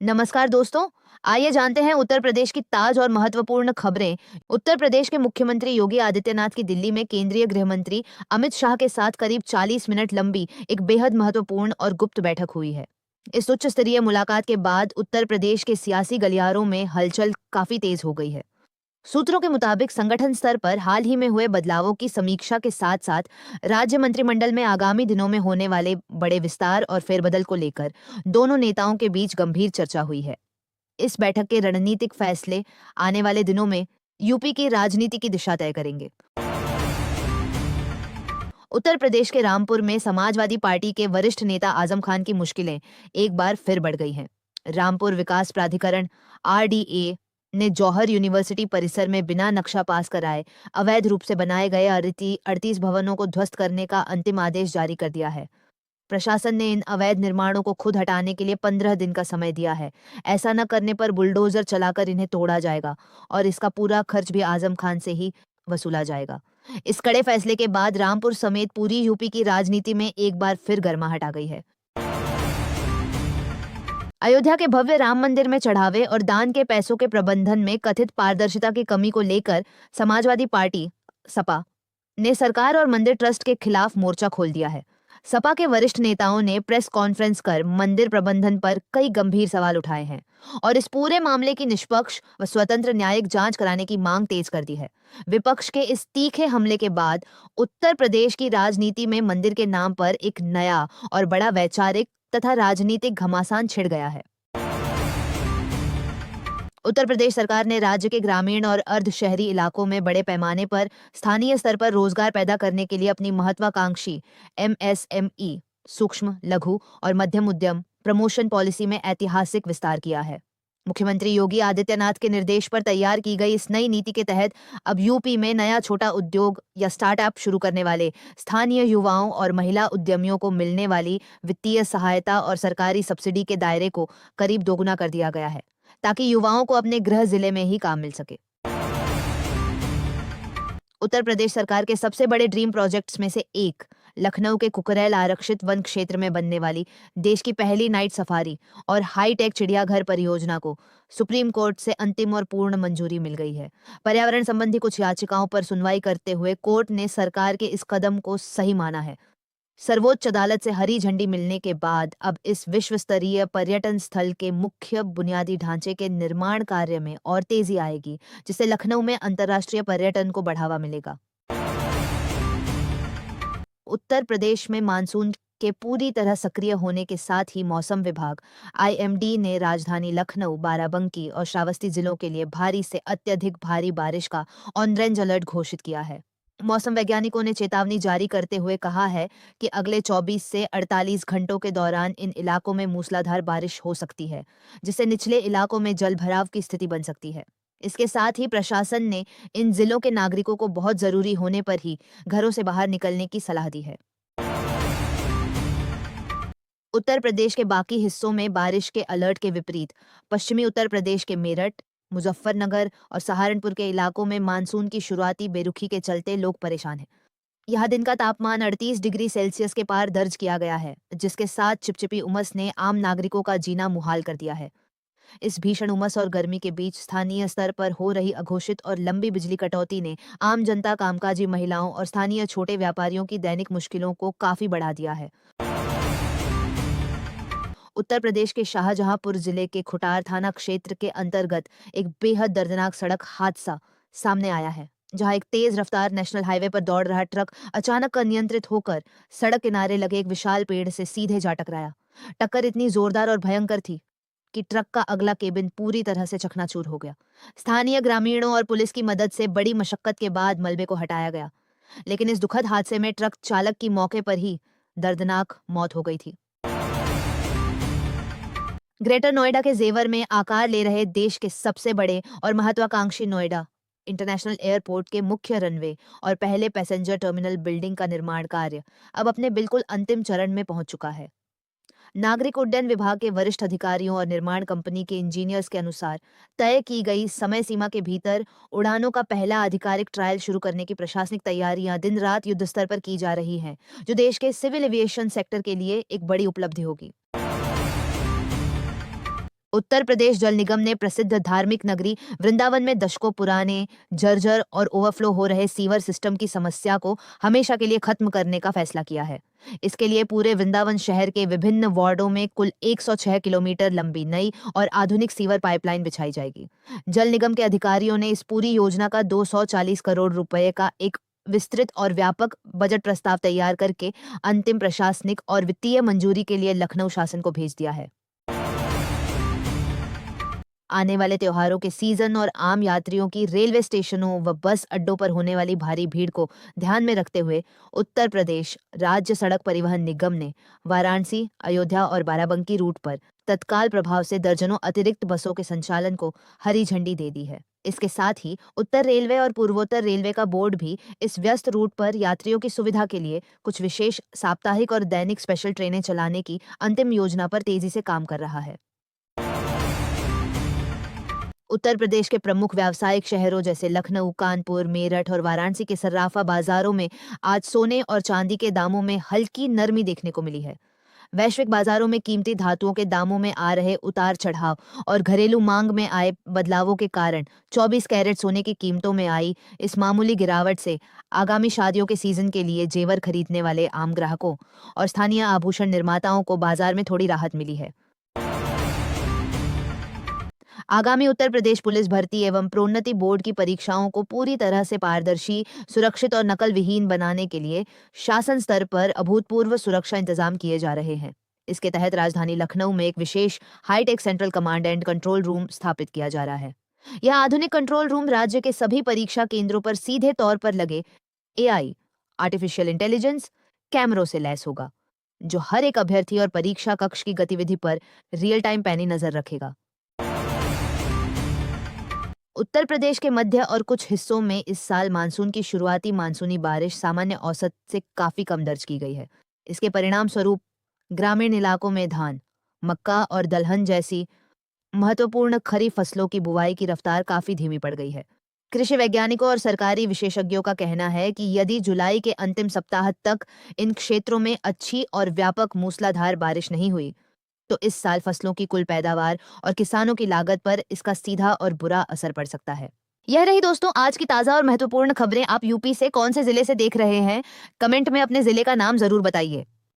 नमस्कार दोस्तों। आइए जानते हैं उत्तर प्रदेश की ताज और महत्वपूर्ण खबरें। उत्तर प्रदेश के मुख्यमंत्री योगी आदित्यनाथ की दिल्ली में केंद्रीय गृह मंत्री अमित शाह के साथ करीब 40 मिनट लंबी एक बेहद महत्वपूर्ण और गुप्त बैठक हुई है। इस उच्च स्तरीय मुलाकात के बाद उत्तर प्रदेश के सियासी गलियारों में हलचल काफी तेज हो गई है। सूत्रों के मुताबिक संगठन स्तर पर हाल ही में हुए बदलावों की समीक्षा के साथ साथ राज्य मंत्रिमंडल में आगामी दिनों में होने वाले बड़े विस्तार और फेरबदल को लेकर दोनों नेताओं के बीच गंभीर चर्चा हुई है। इस बैठक के रणनीतिक फैसले आने वाले दिनों में यूपी की राजनीति की दिशा तय करेंगे। उत्तर प्रदेश के रामपुर में समाजवादी पार्टी के वरिष्ठ नेता आजम खान की मुश्किलें एक बार फिर बढ़ गई हैं। रामपुर विकास प्राधिकरण आरडीए ने जौहर यूनिवर्सिटी परिसर में बिना नक्शा पास कराए अवैध रूप से बनाए गए 38 भवनों को ध्वस्त करने का अंतिम आदेश जारी कर दिया है। प्रशासन ने इन अवैध निर्माणों को खुद हटाने के लिए 15 दिन का समय दिया है। ऐसा न करने पर बुलडोजर चलाकर इन्हें तोड़ा जाएगा और इसका पूरा खर्च भी आजम खान से ही वसूला जाएगा। इस कड़े फैसले के बाद रामपुर समेत पूरी यूपी की राजनीति में एक बार फिर गर्माहट आ गई है। अयोध्या के भव्य राम मंदिर में चढ़ावे और दान के पैसों के प्रबंधन में कथित पारदर्शिता की कमी को लेकर समाजवादी पार्टी सपा ने सरकार और मंदिर ट्रस्ट के खिलाफ मोर्चा खोल दिया है। सपा के वरिष्ठ नेताओं ने प्रेस कॉन्फ्रेंस कर मंदिर प्रबंधन पर कई गंभीर सवाल उठाए हैं और इस पूरे मामले की निष्पक्ष व स्वतंत्र न्यायिक जांच कराने की मांग तेज कर दी है। विपक्ष के इस तीखे हमले के बाद उत्तर प्रदेश की राजनीति में मंदिर के नाम पर एक नया और बड़ा वैचारिक तथा राजनीतिक घमासान छिड़ गया है। उत्तर प्रदेश सरकार ने राज्य के ग्रामीण और अर्ध शहरी इलाकों में बड़े पैमाने पर स्थानीय स्तर पर रोजगार पैदा करने के लिए अपनी महत्वाकांक्षी एमएसएमई सूक्ष्म लघु और मध्यम उद्यम प्रमोशन पॉलिसी में ऐतिहासिक विस्तार किया है। मुख्यमंत्री योगी आदित्यनाथ के निर्देश पर तैयार की गई इस नई नीति के तहत अब यूपी में नया छोटा उद्योग या स्टार्टअप शुरू करने वाले स्थानीय युवाओं और महिला उद्यमियों को मिलने वाली वित्तीय सहायता और सरकारी सब्सिडी के दायरे को करीब दोगुना कर दिया गया है, ताकि युवाओं को अपने गृह जिले में ही काम मिल सके। उत्तर प्रदेश सरकार के सबसे बड़े ड्रीम प्रोजेक्ट्स में से एक लखनऊ के कुकरैल आरक्षित वन क्षेत्र में बनने वाली देश की पहली नाइट सफारी और हाईटेक चिड़ियाघर परियोजना को सुप्रीम कोर्ट से अंतिम और पूर्ण मंजूरी मिल गई है। पर्यावरण संबंधी कुछ याचिकाओं पर सुनवाई करते हुए कोर्ट ने सरकार के इस कदम को सही माना है। सर्वोच्च अदालत से हरी झंडी मिलने के बाद अब इस विश्व स्तरीय पर्यटन स्थल के मुख्य बुनियादी ढांचे के निर्माण कार्य में और तेजी आएगी, जिससे लखनऊ में अंतर्राष्ट्रीय पर्यटन को बढ़ावा मिलेगा। उत्तर प्रदेश में मानसून के पूरी तरह सक्रिय होने के साथ ही मौसम विभाग आईएमडी ने राजधानी लखनऊ, बाराबंकी और श्रावस्ती जिलों के लिए भारी से अत्यधिक भारी बारिश का ऑरेंज अलर्ट घोषित किया है। मौसम वैज्ञानिकों ने चेतावनी जारी करते हुए कहा है कि अगले 24 से 48 घंटों के दौरान इन इलाकों में मूसलाधार बारिश हो सकती है, जिससे निचले इलाकों में जलभराव की स्थिति बन सकती है। इसके साथ ही प्रशासन ने इन जिलों के नागरिकों को बहुत जरूरी होने पर ही घरों से बाहर निकलने की सलाह दी है। उत्तर प्रदेश के बाकी हिस्सों में बारिश के अलर्ट के विपरीत पश्चिमी उत्तर प्रदेश के मेरठ, मुजफ्फरनगर और सहारनपुर के इलाकों में मानसून की शुरुआती बेरुखी के चलते लोग परेशान हैं। यहाँ दिन का तापमान 38 डिग्री सेल्सियस के पार दर्ज किया गया है, जिसके साथ चिपचिपी उमस ने आम नागरिकों का जीना मुहाल कर दिया है। इस भीषण उमस और गर्मी के बीच स्थानीय स्तर पर हो रही अघोषित और लंबी बिजली कटौती ने आम जनता, कामकाजी महिलाओं और स्थानीय छोटे व्यापारियों की दैनिक मुश्किलों को काफी बढ़ा दिया है। उत्तर प्रदेश के शाहजहांपुर जिले के खुटार थाना क्षेत्र के अंतर्गत एक बेहद दर्दनाक सड़क हादसा सामने आया है, जहां एक तेज रफ्तार नेशनल हाईवे पर दौड़ रहा ट्रक अचानक अनियंत्रित होकर सड़क किनारे लगे एक विशाल पेड़ से सीधे जा टकराया। टक्कर इतनी जोरदार और भयंकर थी कि ट्रक का अगला केबिन पूरी तरह से चकनाचूर हो गया। स्थानीय ग्रामीणों और पुलिस की मदद से बड़ी मशक्कत के बाद मलबे को हटाया गया, लेकिन इस दुखद हादसे में ट्रक चालक की मौके पर ही दर्दनाक मौत हो गई थी। ग्रेटर नोएडा के जेवर में आकार ले रहे देश के सबसे बड़े और महत्वाकांक्षी नोएडा इंटरनेशनल एयरपोर्ट के मुख्य रनवे और पहले पैसेंजर टर्मिनल बिल्डिंग का निर्माण कार्य अब अपने बिल्कुल अंतिम चरण में पहुंच चुका है। नागरिक उड्डयन विभाग के वरिष्ठ अधिकारियों और निर्माण कंपनी के इंजीनियर्स के अनुसार तय की गई समय सीमा के भीतर उड़ानों का पहला आधिकारिक ट्रायल शुरू करने की प्रशासनिक तैयारियां दिन रात युद्ध स्तर पर की जा रही हैं, जो देश के सिविल एविएशन सेक्टर के लिए एक बड़ी उपलब्धि होगी। उत्तर प्रदेश जल निगम ने प्रसिद्ध धार्मिक नगरी वृंदावन में दशकों पुराने जर्जर और ओवरफ्लो हो रहे सीवर सिस्टम की समस्या को हमेशा के लिए खत्म करने का फैसला किया है। इसके लिए पूरे वृंदावन शहर के विभिन्न वार्डों में कुल 106 किलोमीटर लंबी नई और आधुनिक सीवर पाइपलाइन बिछाई जाएगी। जल निगम के अधिकारियों ने इस पूरी योजना का 240 करोड़ रुपए का एक विस्तृत और व्यापक बजट प्रस्ताव तैयार करके अंतिम प्रशासनिक और वित्तीय मंजूरी के लिए लखनऊ शासन को भेज दिया है। आने वाले त्योहारों के सीजन और आम यात्रियों की रेलवे स्टेशनों व बस अड्डों पर होने वाली भारी भीड़ को ध्यान में रखते हुए उत्तर प्रदेश राज्य सड़क परिवहन निगम ने वाराणसी, अयोध्या और बाराबंकी रूट पर तत्काल प्रभाव से दर्जनों अतिरिक्त बसों के संचालन को हरी झंडी दे दी है। इसके साथ ही उत्तर रेलवे और पूर्वोत्तर रेलवे का बोर्ड भी इस व्यस्त रूट पर यात्रियों की सुविधा के लिए कुछ विशेष साप्ताहिक और दैनिक स्पेशल ट्रेनें चलाने की अंतिम योजना पर तेजी से काम कर रहा है। उत्तर प्रदेश के प्रमुख व्यावसायिक शहरों जैसे लखनऊ, कानपुर, मेरठ और वाराणसी के सर्राफा बाजारों में आज सोने और चांदी के दामों में हल्की नरमी देखने को मिली है। वैश्विक बाजारों में कीमती धातुओं के दामों में आ रहे उतार चढ़ाव और घरेलू मांग में आए बदलावों के कारण 24 कैरेट सोने की कीमतों में आई इस मामूली गिरावट से आगामी शादियों के सीजन के लिए जेवर खरीदने वाले आम ग्राहकों और स्थानीय आभूषण निर्माताओं को बाजार में थोड़ी राहत मिली है। आगामी उत्तर प्रदेश पुलिस भर्ती एवं प्रोन्नति बोर्ड की परीक्षाओं को पूरी तरह से पारदर्शी, सुरक्षित और नकल विहीन बनाने के लिए शासन स्तर पर अभूतपूर्व सुरक्षा इंतजाम किए जा रहे हैं। इसके तहत राजधानी लखनऊ में एक विशेष hi tech central command and control room स्थापित किया जा रहा है। यह आधुनिक कंट्रोल रूम राज्य के सभी परीक्षा केंद्रों पर सीधे तौर पर लगे AI आर्टिफिशियल इंटेलिजेंस कैमरों से लैस होगा, जो हर एक अभ्यर्थी और परीक्षा कक्ष की गतिविधि पर रियल टाइम पैनी नजर रखेगा। उत्तर प्रदेश के मध्य और कुछ हिस्सों में इस साल मानसून की शुरुआती मानसूनी बारिश सामान्य औसत से काफी कम दर्ज की गई है। इसके परिणाम स्वरूप ग्रामीण इलाकों में धान, मक्का और दलहन जैसी महत्वपूर्ण खरीफ फसलों की बुवाई की रफ्तार काफी धीमी पड़ गई है। कृषि वैज्ञानिकों और सरकारी विशेषज्ञों का कहना है कि यदि जुलाई के अंतिम सप्ताह तक इन क्षेत्रों में अच्छी और व्यापक मूसलाधार बारिश नहीं हुई तो इस साल फसलों की कुल पैदावार और किसानों की लागत पर इसका सीधा और बुरा असर पड़ सकता है। यह रही दोस्तों आज की ताजा और महत्वपूर्ण खबरें। आप यूपी से कौन से जिले से देख रहे हैं? कमेंट में अपने जिले का नाम जरूर बताइए।